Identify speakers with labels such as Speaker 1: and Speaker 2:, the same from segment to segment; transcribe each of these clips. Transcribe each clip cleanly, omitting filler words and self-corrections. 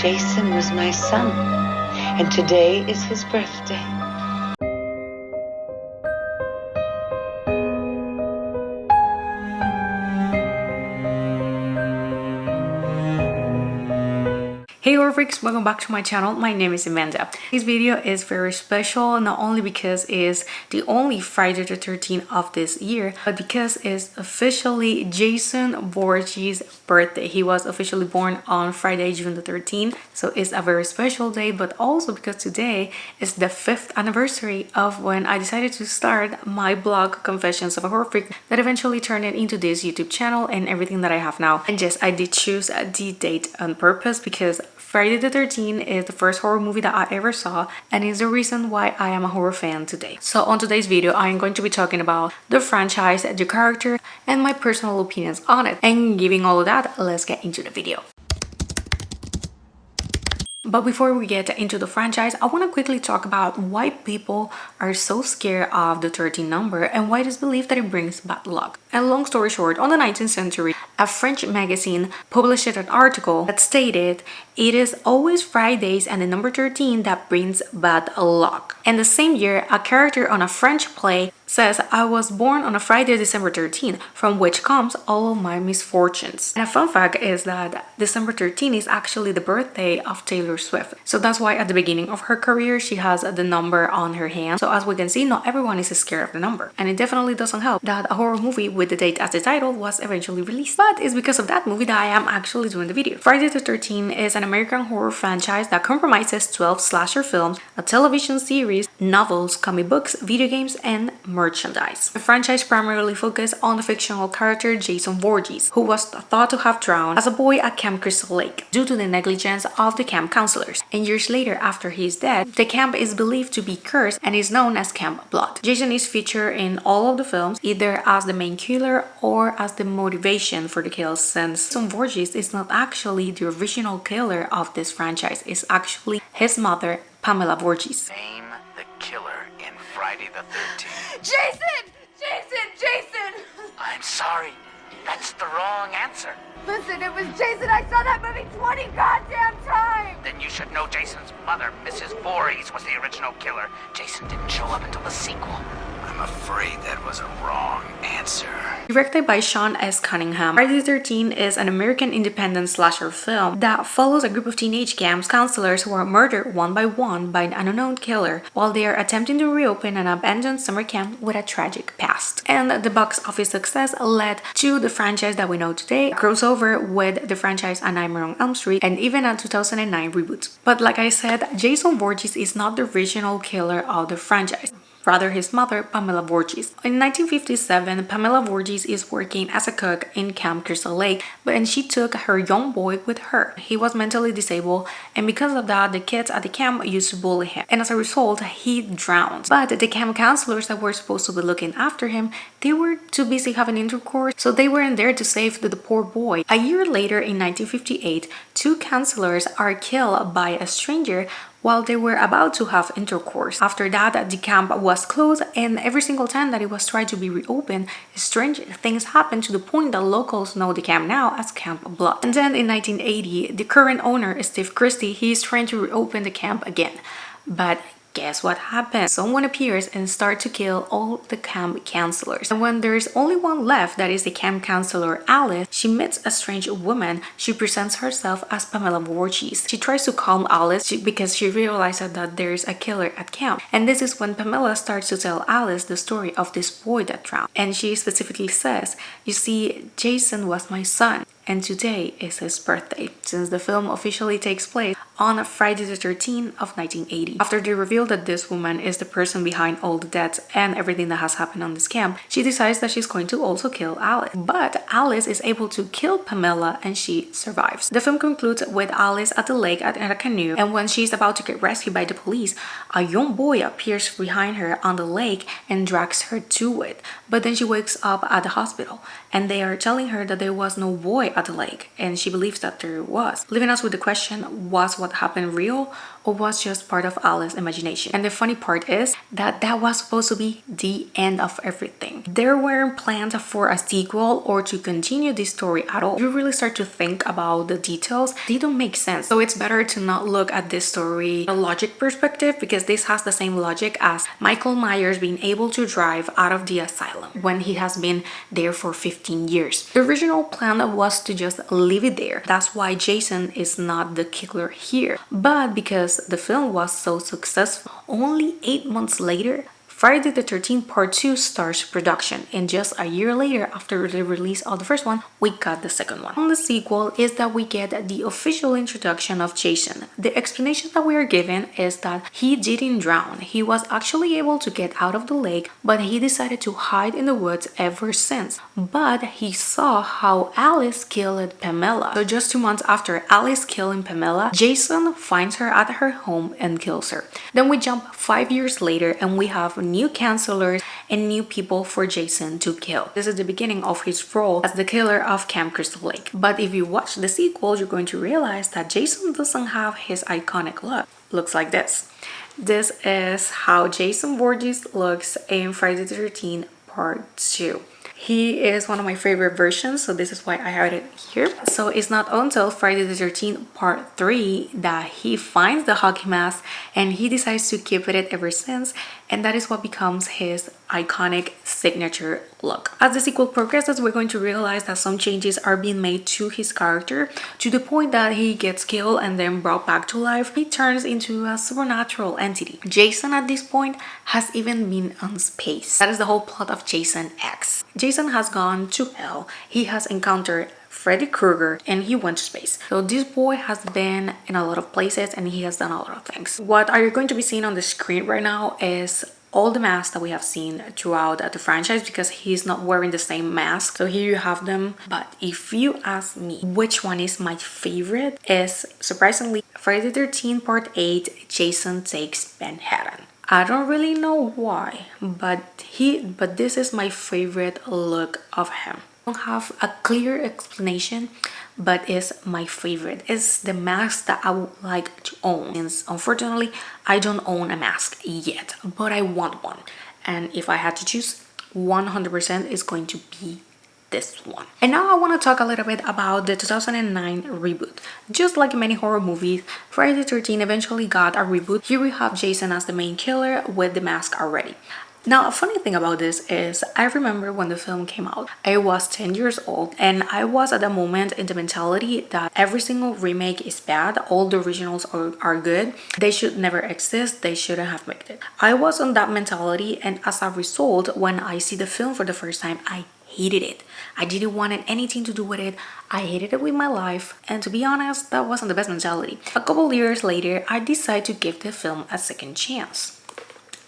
Speaker 1: Jason was my son, and today is his birthday.
Speaker 2: Hey horror freaks, welcome back to my channel. My name is Amanda. This video is very special, not only because it's the only Friday the 13th of this year, but because it's officially Jason Voorhees' birthday. He was officially born on Friday, June the 13th, so it's a very special day, but also because today is the 5th anniversary of when I decided to start my blog Confessions of a Horror Freak that eventually turned it into this YouTube channel and everything that I have now. And yes, I did choose the date on purpose because Friday the 13th is the first horror movie that I ever saw and is the reason why I am a horror fan today. So on today's video, I am going to be talking about the franchise, the character, and my personal opinions on it. And giving all of that, let's get into the video. But before we get into the franchise, I want to quickly talk about why people are so scared of the 13 number and why it is believed that it brings bad luck. And long story short, on the 19th century, a French magazine published an article that stated, "It is always Fridays and the number 13 that brings bad luck." And the same year, a character on a French play says, "I was born on a Friday, December 13th, from which comes all of my misfortunes." And a fun fact is that December 13th is actually the birthday of Taylor Swift. So that's why at the beginning of her career, she has the number on her hand. So as we can see, not everyone is scared of the number. And it definitely doesn't help that a horror movie with the date as the title was eventually released. But it's because of that movie that I am actually doing the video. Friday the 13th is an American horror franchise that comprises 12 slasher films, a television series, novels, comic books, video games, and merchandise. The franchise primarily focused on the fictional character Jason Voorhees, who was thought to have drowned as a boy at Camp Crystal Lake due to the negligence of the camp counselors. And years later, after he is dead, the camp is believed to be cursed and is known as Camp Blood. Jason is featured in all of the films, either as the main killer or as the motivation for the kills, since Jason Voorhees is not actually the original killer of this franchise. It's actually his mother, Pamela Voorhees.
Speaker 3: Name the killer in Friday the 13th.
Speaker 4: Jason! Jason! Jason!
Speaker 3: I'm sorry. That's the wrong answer.
Speaker 4: Listen, it was Jason. I saw that movie 20 goddamn times!
Speaker 3: Then you should know Jason's mother, Mrs. Voorhees, was the original killer. Jason didn't show up until the sequel. I'm afraid that was a wrong answer.
Speaker 2: Directed by Sean S. Cunningham, Friday the 13th is an American independent slasher film that follows a group of teenage camp counselors who are murdered one by one by an unknown killer while they are attempting to reopen an abandoned summer camp with a tragic past. And the box office success led to the franchise that we know today, a crossover with the franchise A Nightmare on Elm Street, and even a 2009 reboot. But like I said, Jason Voorhees is not the original killer of the franchise. Rather, his mother, Pamela Voorhees. In 1957, Pamela Voorhees is working as a cook in Camp Crystal Lake, and she took her young boy with her. He was mentally disabled, and because of that, the kids at the camp used to bully him. And as a result, he drowned. But the camp counselors that were supposed to be looking after him, they were too busy having intercourse, so they weren't there to save the poor boy. A year later, in 1958, two counselors are killed by a stranger while they were about to have intercourse. After that, the camp was closed, and every single time that it was tried to be reopened, strange things happened to the point that locals know the camp now as Camp Blood. And then in 1980, the current owner, Steve Christie, he is trying to reopen the camp again. But guess what happens? Someone appears and starts to kill all the camp counselors. And when there's only one left, that is the camp counselor Alice, she meets a strange woman. She presents herself as Pamela Voorhees. She tries to calm Alice because she realizes that there's a killer at camp. And this is when Pamela starts to tell Alice the story of this boy that drowned. And she specifically says, "You see, Jason was my son, and today is his birthday," since the film officially takes place on Friday the 13th of 1980. After they reveal that this woman is the person behind all the deaths and everything that has happened on this camp, she decides that she's going to also kill Alice. But Alice is able to kill Pamela and she survives. The film concludes with Alice at the lake in a canoe, and when she's about to get rescued by the police, a young boy appears behind her on the lake and drags her to it. But then she wakes up at the hospital and they are telling her that there was no boy at the lake, and she believes that there was, leaving us with the question, was what what happened real or was just part of Alice's imagination. And the funny part is that that was supposed to be the end of everything. There weren't plans for a sequel or to continue this story at all. If you really start to think about the details, they don't make sense. So it's better to not look at this story from a logic perspective, because this has the same logic as Michael Myers being able to drive out of the asylum when he has been there for 15 years. The original plan was to just leave it there. That's why Jason is not the killer here. But because the film was so successful, only 8 months later, Friday the 13th Part 2 starts production, and just a year later after the release of the first one, we got the second one. On the sequel is that we get the official introduction of Jason. The explanation that we are given is that he didn't drown. He was actually able to get out of the lake, but he decided to hide in the woods ever since. But he saw how Alice killed Pamela. So just 2 months after Alice killing Pamela, Jason finds her at her home and kills her. Then we jump 5 years later and we have new counselors and new people for Jason to kill. This is the beginning of his role as the killer of Camp Crystal Lake. But if you watch the sequel, you're going to realize that Jason doesn't have his iconic look. Looks like this. This is how Jason Voorhees looks in Friday the 13th Part 2. He is one of my favorite versions, so this is why I have it here. So it's not until Friday the 13th Part 3 that he finds the hockey mask and he decides to keep it ever since, and that is what becomes his iconic signature look. As the sequel progresses, we're going to realize that some changes are being made to his character to the point that he gets killed and then brought back to life. He turns into a supernatural entity. Jason at this point has even been on space. That is the whole plot of Jason X. Jason has gone to hell. He has encountered Freddy Krueger and he went to space. So this boy has been in a lot of places and he has done a lot of things. What are you going to be seeing on the screen right now is all the masks that we have seen throughout the franchise, because he's not wearing the same mask. So here you have them. But if you ask me which one is my favorite, is surprisingly Friday the 13th Part 8, Jason Takes Manhattan. I don't really know why, but this is my favorite look of him. I don't have a clear explanation, but it's my favorite. It's the mask that I would like to own. Since unfortunately I don't own a mask yet, but I want one. And if I had to choose, 100% is going to be this one. And now I want to talk a little bit about the 2009 reboot. Just like many horror movies, Friday the 13th eventually got a reboot. Here we have Jason as the main killer with the mask already. Now, a funny thing about this is I remember when the film came out, I was 10 years old and I was at the moment in the mentality that every single remake is bad, all the originals are good, they should never exist, they shouldn't have made it. I was on that mentality, and as a result, when I see the film for the first time, I hated it. I didn't want anything to do with it. I hated it with my life, and to be honest, that wasn't the best mentality. A couple years later, I decided to give the film a second chance.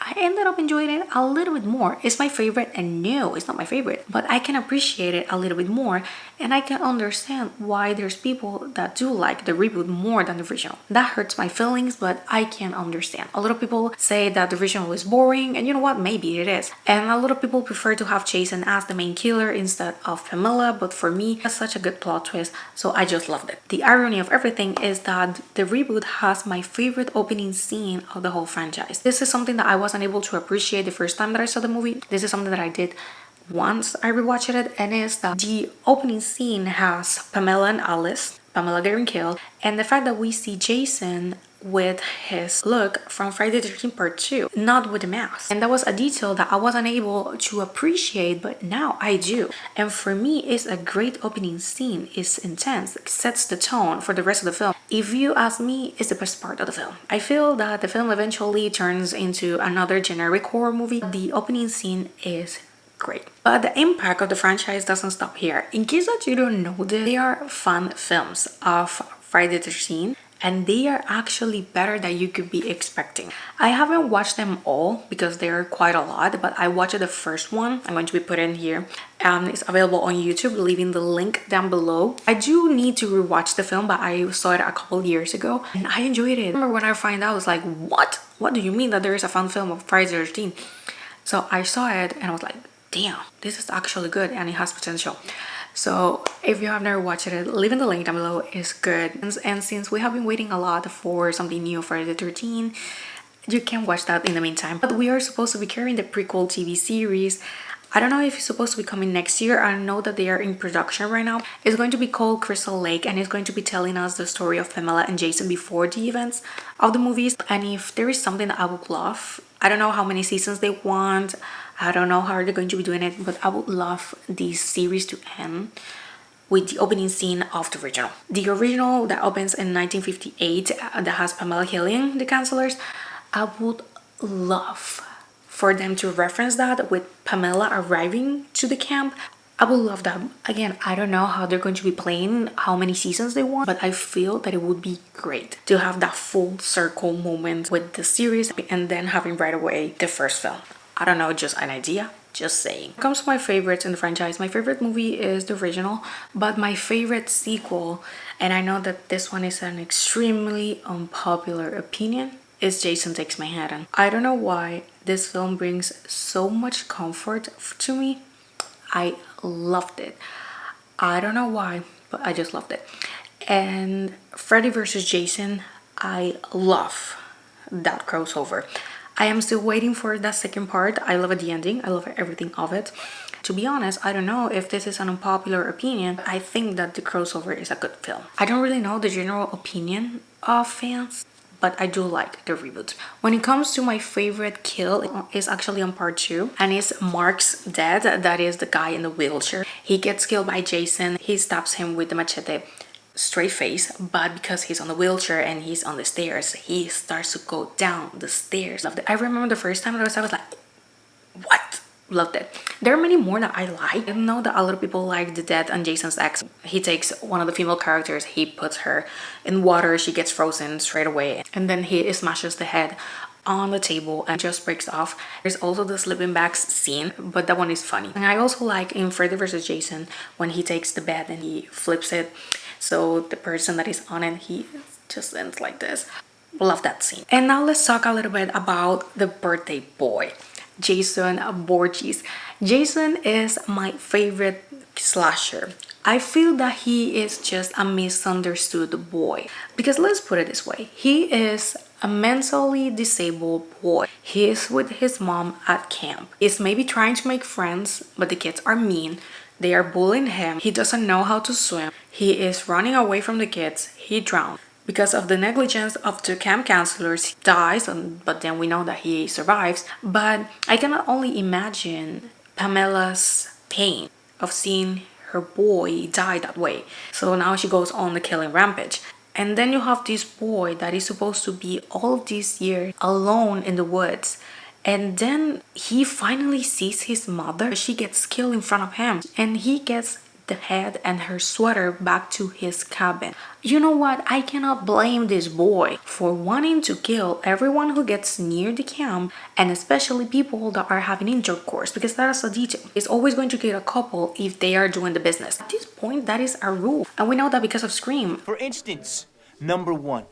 Speaker 2: I ended up enjoying it a little bit more. It's my favorite, and no, it's not my favorite, but I can appreciate it a little bit more, and I can understand why there's people that do like the reboot more than the original. That hurts my feelings, but I can understand. A lot of people say that the original is boring, and you know what, maybe it is. And a lot of people prefer to have Jason as the main killer instead of Pamela, but for me, it's such a good plot twist, so I just loved it. The irony of everything is that the reboot has my favorite opening scene of the whole franchise. This is something that I wasn't able to appreciate the first time that I saw the movie. This is something that I did once I rewatched it, and is that the opening scene has Pamela and Alice, Pamela getting killed, and the fact that we see Jason with his look from Friday the 13th Part 2, not with the mask. And that was a detail that I wasn't able to appreciate, but now I do. And for me, it's a great opening scene. It's intense, it sets the tone for the rest of the film. If you ask me, it's the best part of the film. I feel that the film eventually turns into another generic horror movie. The opening scene is great. But the impact of the franchise doesn't stop here. In case that you don't know this, they are fun films of Friday the 13th, and they are actually better than you could be expecting. I haven't watched them all because there are quite a lot, but I watched the first one. I'm going to be putting here. It's available on YouTube, leaving the link down below. I do need to rewatch the film, but I saw it a couple years ago and I enjoyed it. I remember when I found out, I was like, what? What do you mean that there is a fun film of Friday the 13th? So I saw it and I was like, damn, this is actually good and it has potential. So if you have never watched it, leaving the link down below is good. And since we have been waiting a lot for something new for the 13, you can watch that in the meantime. But we are supposed to be carrying the prequel TV series. I don't know if it's supposed to be coming next year. I know that they are in production right now. It's going to be called Crystal Lake, and it's going to be telling us the story of Pamela and Jason before the events of the movies. And if there is something that I would love, I don't know how many seasons they want. I don't know how they're going to be doing it, but I would love this series to end with the opening scene of the original. The original that opens in 1958 that has Pamela killing the counselors. I would love for them to reference that with Pamela arriving to the camp. I would love that. Again, I don't know how they're going to be playing, how many seasons they want, but I feel that it would be great to have that full circle moment with the series and then having right away the first film. I don't know, just an idea, just saying. When it comes to my favorites in the franchise, my favorite movie is the original, but my favorite sequel, and I know that this one is an extremely unpopular opinion, is Jason Takes Manhattan. I don't know why this film brings so much comfort to me. I loved it. I don't know why, but I just loved it. And Freddy vs. Jason, I love that crossover. I am still waiting for that second part. I love the ending. I love everything of it. To be honest, I don't know if this is an unpopular opinion. I think that the crossover is a good film. I don't really know the general opinion of fans, but I do like the reboot. When it comes to my favorite kill, is actually on part 2, and it's Mark's dad. That is the guy in the wheelchair. He gets killed by Jason. He stabs him with the machete, straight face, but because he's on the wheelchair and he's on the stairs, he starts to go down the stairs. Loved it. I remember the first time I was like, what? Loved it. There are many more that I like. I know that a lot of people like the death on Jason's ex. He takes one of the female characters, he puts her in water, she gets frozen straight away, and then he smashes the head on the table and just breaks off. There's also the sleeping bags scene, but that one is funny. And I also like in Freddy vs. Jason when he takes the bed and he flips it, so the person that is on it, he just ends like this. Love that scene. And now let's talk a little bit about the birthday boy, Jason Voorhees. Jason is my favorite slasher. I feel that he is just a misunderstood boy. Because let's put it this way, he is a mentally disabled boy. He is with his mom at camp. He's maybe trying to make friends, but the kids are mean. They are bullying him. He doesn't know how to swim. He is running away from the kids. He drowned. Because of the negligence of the camp counselors, he dies, but then we know that he survives. But I cannot only imagine Pamela's pain of seeing her boy die that way. So now she goes on the killing rampage. And then you have this boy that is supposed to be all of these years alone in the woods. And then he finally sees his mother. She gets killed in front of him. And he gets the head and her sweater back to his cabin. You know what? I cannot blame this boy for wanting to kill everyone who gets near the camp, and especially people that are having intercourse, because that is a detail. It's always going to kill a couple if they are doing the business. At this point, that is a rule, and we know that because of Scream.
Speaker 5: For instance, number 1,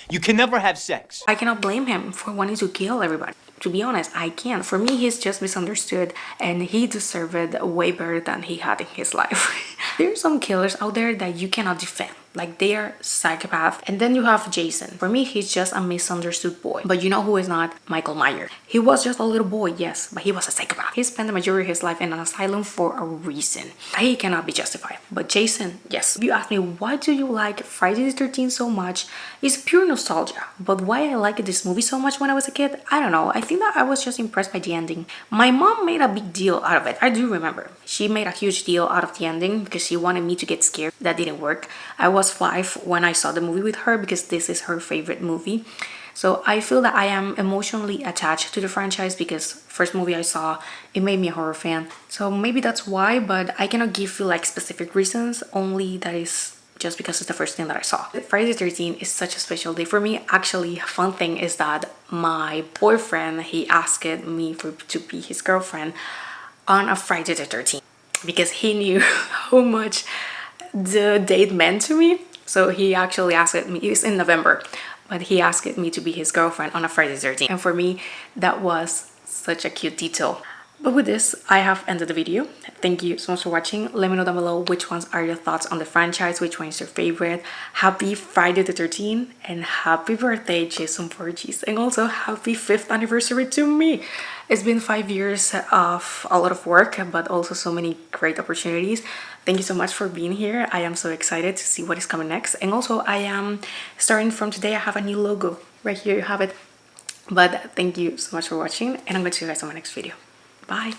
Speaker 5: you can never have sex.
Speaker 2: I cannot blame him for wanting to kill everybody. To be honest, I can't. For me, he's just misunderstood, and he deserved it way better than he had in his life. There are some killers out there that you cannot defend. Like, they are psychopaths. And then you have Jason. For me, he's just a misunderstood boy. But you know who is not? Michael Myers. He was just a little boy, yes, but he was a psychopath. He spent the majority of his life in an asylum for a reason. He cannot be justified. But Jason, yes. If you ask me, why do you like Friday the 13th so much? It's pure nostalgia. But why I liked this movie so much when I was a kid? I don't know. I think that I was just impressed by the ending. My mom made a big deal out of it. I do remember. She made a huge deal out of the ending because she wanted me to get scared. That didn't work. I was 5 when I saw the movie with her because this is her favorite movie. So I feel that I am emotionally attached to the franchise because first movie I saw, it made me a horror fan. So maybe that's why, but I cannot give you like specific reasons, only that is just because it's the first thing that I saw. Friday the 13th is such a special day for me. Actually, a fun thing is that my boyfriend, he asked me to be his girlfriend on a Friday the 13th because he knew how much the date meant to me. So he actually asked me, it was in November, but he asked me to be his girlfriend on a Friday the 13th. And for me, that was such a cute detail. But with this, I have ended the video. thank you so much for watching. Let me know down below which ones are your thoughts on the franchise, which one is your favorite. Happy Friday the 13th and happy birthday, Jason Voorhees, and also happy 5th anniversary to me. It's been 5 years of a lot of work, but also so many great opportunities. Thank you so much for being here. I am so excited to see what is coming next. And also, I am starting from today, I have a new logo. Right here you have it. But thank you so much for watching, and I'm going to see you guys on my next video. Bye.